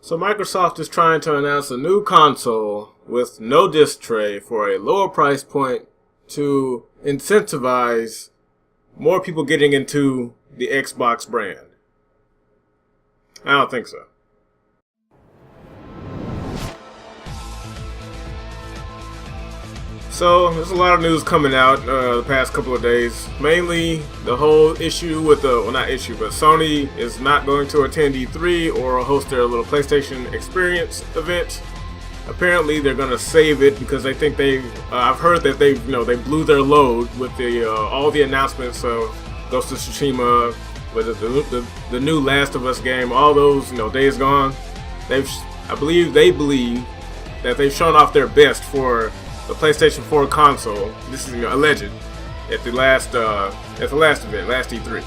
So Microsoft is trying to announce a new console with no disc tray for a lower price point to incentivize more people getting into the Xbox brand. I don't think so. So there's a lot of news coming out the past couple of days. Mainly the whole issue with Sony is not going to attend E3 or host their little PlayStation Experience event. Apparently they're going to save it because they think I've heard that they blew their load with the all the announcements of Ghost of Tsushima, with the new Last of Us game, all those days gone. I believe they believe that they've shown off their best for the PlayStation 4 console. This is alleged at the last event, last E3.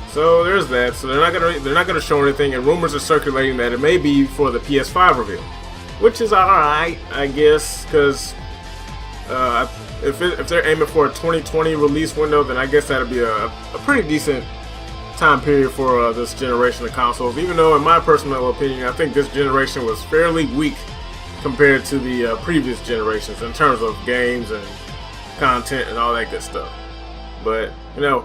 So there's that. So they're not gonna show anything, and rumors are circulating that it may be for the PS5 reveal, which is alright, I guess, because if they're aiming for a 2020 release window, then I guess that'd be a pretty decent time period for this generation of consoles. Even though, in my personal opinion, I think this generation was fairly weak compared to the previous generations in terms of games and content and all that good stuff. But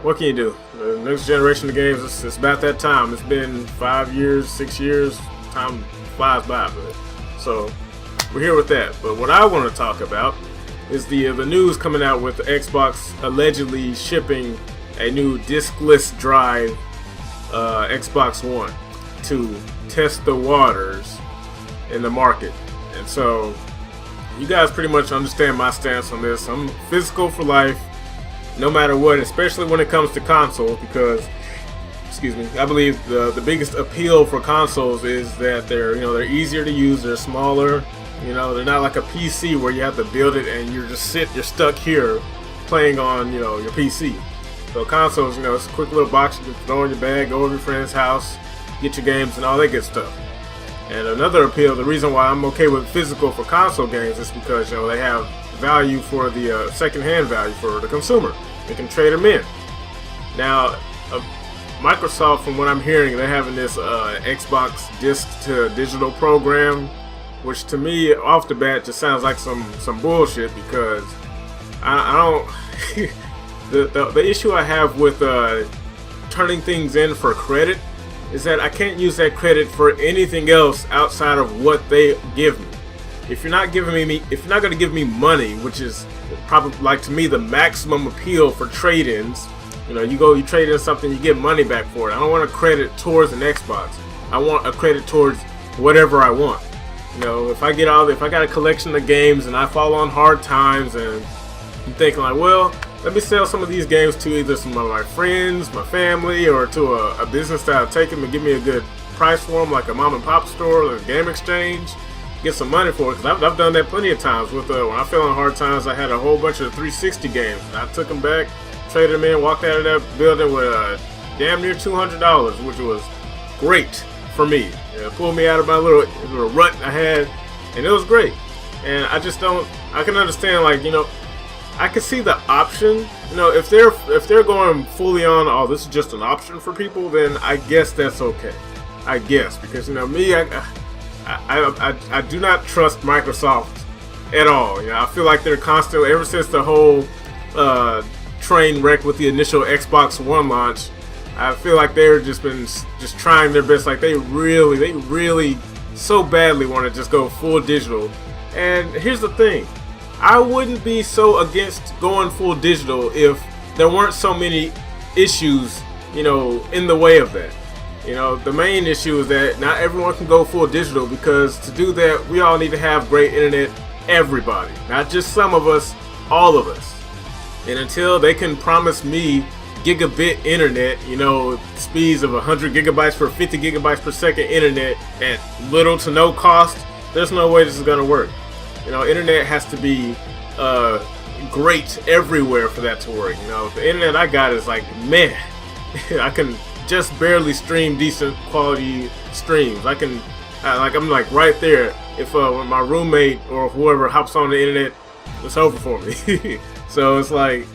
what can you do? The next generation of games, it's about that time. It's been 5 years, 6 years. Time flies by, but so we're here with that. But what I want to talk about is the news coming out with the Xbox allegedly shipping a new discless drive Xbox One to test the waters in the market. And so you guys pretty much understand my stance on this. I'm physical for life, no matter what, especially when it comes to consoles, because I believe the biggest appeal for consoles is that they're easier to use, they're smaller, they're not like a PC where you have to build it and you're stuck here playing on your PC. So consoles, it's a quick little box you can throw in your bag, go over to your friend's house, get your games and all that good stuff. And another appeal, the reason why I'm okay with physical for console games is because they have value for the second-hand value for the consumer. They can trade them in. Now, Microsoft, from what I'm hearing, they're having this Xbox disc to digital program, which to me, off the bat, just sounds like some bullshit, because I don't. the issue I have with turning things in for credit is that I can't use that credit for anything else outside of what they give me. If you're not going to give me money, which is probably, like, to me, the maximum appeal for trade-ins. You trade in something, you get money back for it. I don't want a credit towards an Xbox. I want a credit towards whatever I want. If I got a collection of games and I fall on hard times and I'm thinking like, well, let me sell some of these games to either some of my friends, my family, or to a business that I'll take them and give me a good price for them, like a mom and pop store or a game exchange. Get some money for it, because I've done that plenty of times. When I fell on hard times, I had a whole bunch of 360 games. I took them back, traded them in, walked out of that building with damn near $200, which was great for me. It pulled me out of my little rut I had, and it was great. And I can understand, I can see the option. If they're going fully on, oh, this is just an option for people, then I guess that's okay. I guess, because me, I do not trust Microsoft at all. I feel like they're constantly, ever since the whole train wreck with the initial Xbox One launch, I feel like they're just trying their best. Like they really so badly want to just go full digital. And here's the thing. I wouldn't be so against going full digital if there weren't so many issues, in the way of that. The main issue is that not everyone can go full digital, because to do that, we all need to have great internet, everybody. Not just some of us, all of us. And until they can promise me gigabit internet, speeds of 100 gigabytes per 50 gigabytes per second internet at little to no cost, there's no way this is going to work. Internet has to be great everywhere for that to work. The internet I got is like, meh. I can just barely stream decent quality streams. I'm right there. If when my roommate or whoever hops on the internet, it's over for me. So it's like,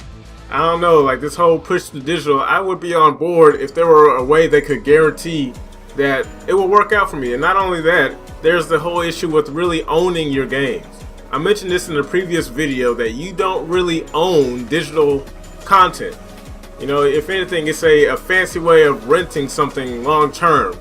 I don't know, like this whole push to digital, I would be on board if there were a way they could guarantee that it will work out for me. And not only that, there's the whole issue with really owning your games. I mentioned this in the previous video that you don't really own digital content. You know, if anything, it's a fancy way of renting something long term,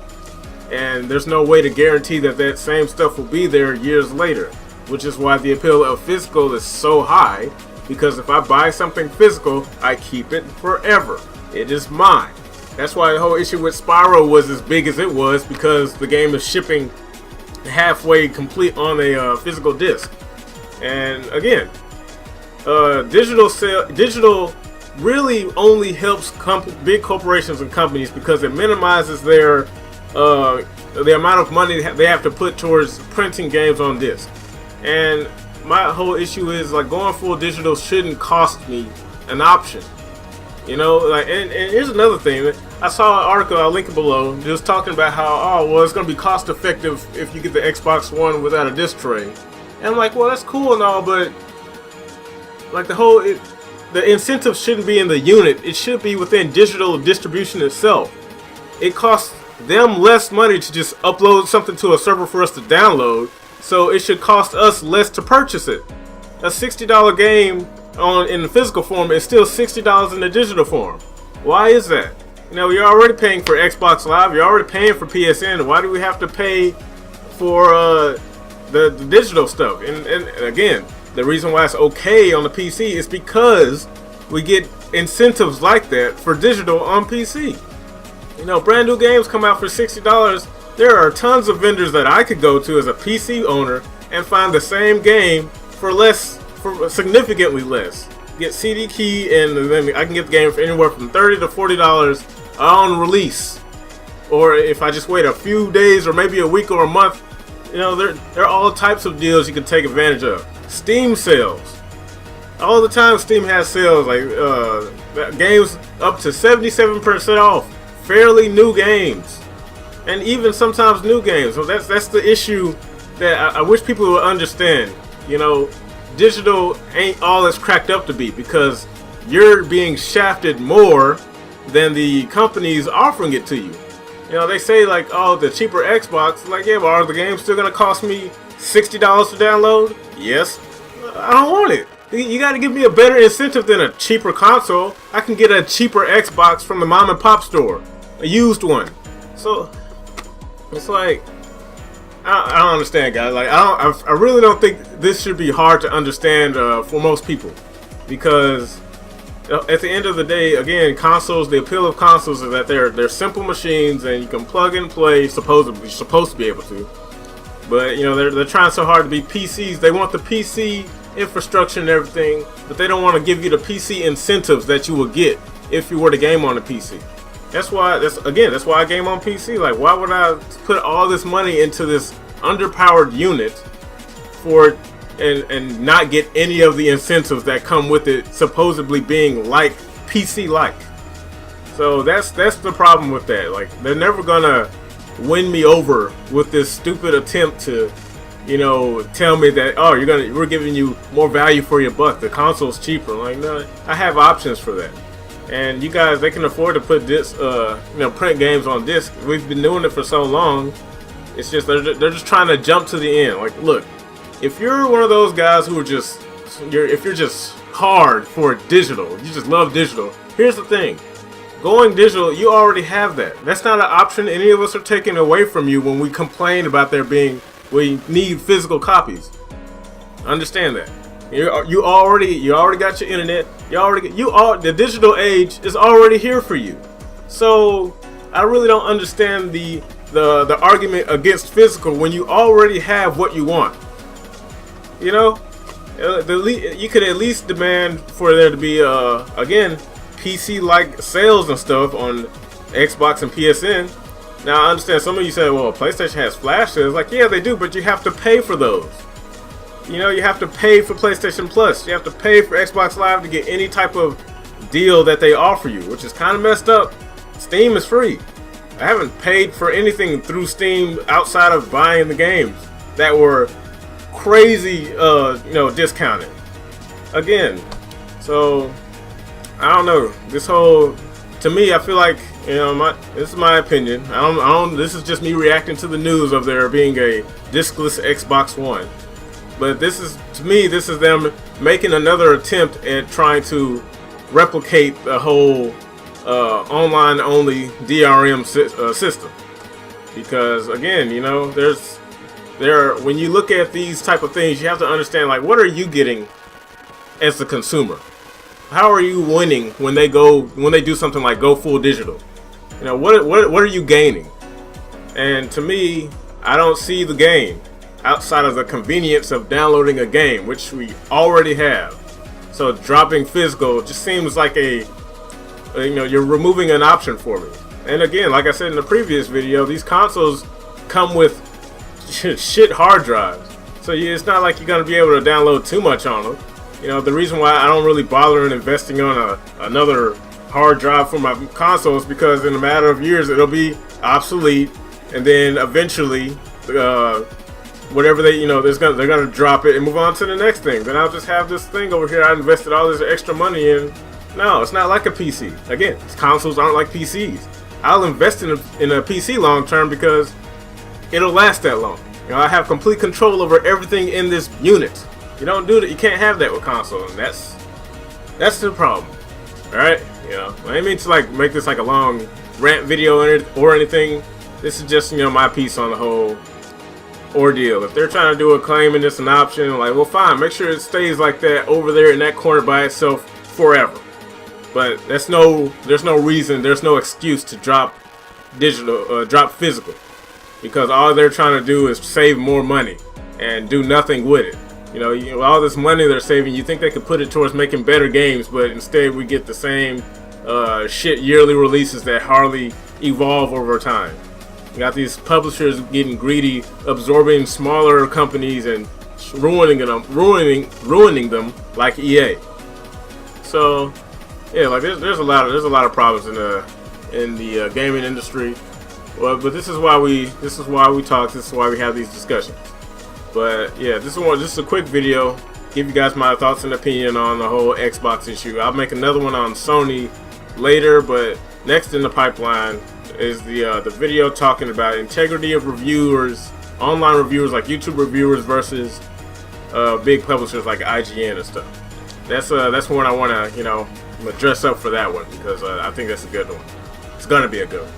and there's no way to guarantee that that same stuff will be there years later, which is why the appeal of physical is so high, because if I buy something physical, I keep it forever. It is mine. That's why the whole issue with Spyro was as big as it was, because the game is shipping halfway complete on a physical disc. And again, digital really only helps big corporations and companies because it minimizes their the amount of money they have to put towards printing games on disc. And my whole issue is, like, going full digital shouldn't cost me an option. You know, like, and here's another thing. I saw an article, I'll link it below, just talking about how, oh, well, it's going to be cost effective if you get the Xbox One without a disc tray. And I'm like, well, that's cool and all, but like the incentive shouldn't be in the unit. It should be within digital distribution itself. It costs them less money to just upload something to a server for us to download, so it should cost us less to purchase it. A $60 game in the physical form is still $60 in the digital form. Why is that? You know, you're already paying for Xbox Live, you're already paying for PSN. Why do we have to pay for the digital stuff? And again, the reason why it's okay on the PC is because we get incentives like that for digital on PC. You know, brand new games come out for $60. There are tons of vendors that I could go to as a PC owner and find the same game for significantly less. Get CD key, and then I can get the game for anywhere from $30 to $40 on release. Or if I just wait a few days or maybe a week or a month, you know, there are all types of deals you can take advantage of. Steam sales. All the time Steam has sales, like games up to 77% off. Fairly new games. And even sometimes new games. So that's the issue that I wish people would understand. You know, digital ain't all it's cracked up to be, because you're being shafted more than the companies offering it to you. You know, they say, like, oh, the cheaper Xbox, like, yeah, but are the games still gonna cost me $60 to download? Yes. I don't want it. You gotta give me a better incentive than a cheaper console. I can get a cheaper Xbox from the mom and pop store, a used one. So it's like, I don't understand, guys. Like, I really don't think this should be hard to understand for most people, because at the end of the day, again, consoles. The appeal of consoles is that they're simple machines and you can plug and play. Supposedly, you're supposed to be able to, but you know they're trying so hard to be PCs. They want the PC infrastructure and everything, but they don't want to give you the PC incentives that you would get if you were to game on a PC. That's why I game on PC. Like, why would I put all this money into this underpowered unit for and not get any of the incentives that come with it, supposedly being like PC like? So that's the problem with that. Like, they're never gonna win me over with this stupid attempt to, you know, tell me that, oh, we're giving you more value for your buck. The console's cheaper. Like, no, I have options for that. And you guys, they can afford to put print games on disc. We've been doing it for so long. It's just they're just trying to jump to the end. Like, look, if you're one of those guys who are if you're just hard for digital, you just love digital. Here's the thing: going digital, you already have that. That's not an option any of us are taking away from you when we complain about we need physical copies. Understand that. You already got your internet. The digital age is already here for you. So I really don't understand the argument against physical when you already have what you want. You know, you could at least demand for there to be again PC-like sales and stuff on Xbox and PSN. Now I understand some of you say, well, PlayStation has flash sales. Like, yeah, they do, but you have to pay for those. You know, you have to pay for PlayStation Plus. You have to pay for Xbox Live to get any type of deal that they offer you, which is kind of messed up. Steam is free. I haven't paid for anything through Steam outside of buying the games that were crazy, discounted. Again, so I don't know. To me, I feel like You know, this is my opinion. I don't. This is just me reacting to the news of there being a discless Xbox One. But this is, to me, this is them making another attempt at trying to replicate the whole online-only DRM system. Because again, you know, when you look at these type of things, you have to understand, like, what are you getting as the consumer? How are you winning when they do something like go full digital? You know, what are you gaining? And to me, I don't see the gain outside of the convenience of downloading a game, which we already have. So dropping physical just seems like you're removing an option for me. And again, like I said in the previous video, these consoles come with shit hard drives. So it's not like you're going to be able to download too much on them. You know, the reason why I don't really bother in investing on another hard drive for my console is because in a matter of years it'll be obsolete, and then eventually whatever they're gonna drop it and move on to the next thing. Then I'll just have this thing over here I invested all this extra money in. No, it's not like a PC. Again, consoles aren't like PCs. I'll invest in a PC long term because it'll last that long. You know, I have complete control over everything in this unit. You don't do that. You can't have that with consoles, and that's the problem. All right, you know, I didn't mean to like make this like a long rant video or anything. This is just, you know, my piece on the whole ordeal. If they're trying to do a claim and it's an option, like, well, fine, make sure it stays like that over there in that corner by itself forever. But there's no reason, there's no excuse to drop physical, because all they're trying to do is save more money and do nothing with it. You know, all this money they're saving, you think they could put it towards making better games, but instead we get the same shit yearly releases that hardly evolve over time. You got these publishers getting greedy, absorbing smaller companies and ruining them like EA. So yeah, like there's a lot of problems in the gaming industry. Well, but this is why we talk. This is why we have these discussions. But yeah, this is a quick video. Give you guys my thoughts and opinion on the whole Xbox issue. I'll make another one on Sony later, but next in the pipeline is the video talking about integrity of reviewers, online reviewers like YouTube reviewers versus big publishers like IGN and stuff. That's one I want to, you know, dress up for that one, because I think that's a good one. It's gonna be a good one.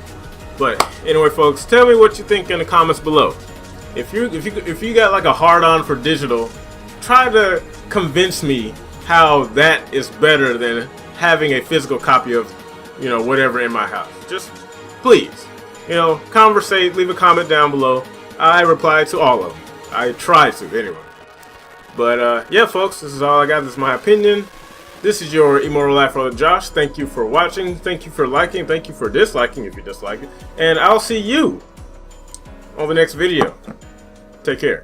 But anyway, folks, tell me what you think in the comments below. If you got like a hard-on for digital, try to convince me how that is better than having a physical copy of, you know, whatever in my house. Just please, you know, conversate, leave a comment down below. I reply to all of them. I try to anyway. But yeah, folks, this is all I got. This is my opinion. This is your Immortal Life Brother Josh. Thank you for watching. Thank you for liking. Thank you for disliking if you dislike it. And I'll see you on the next video. Take care.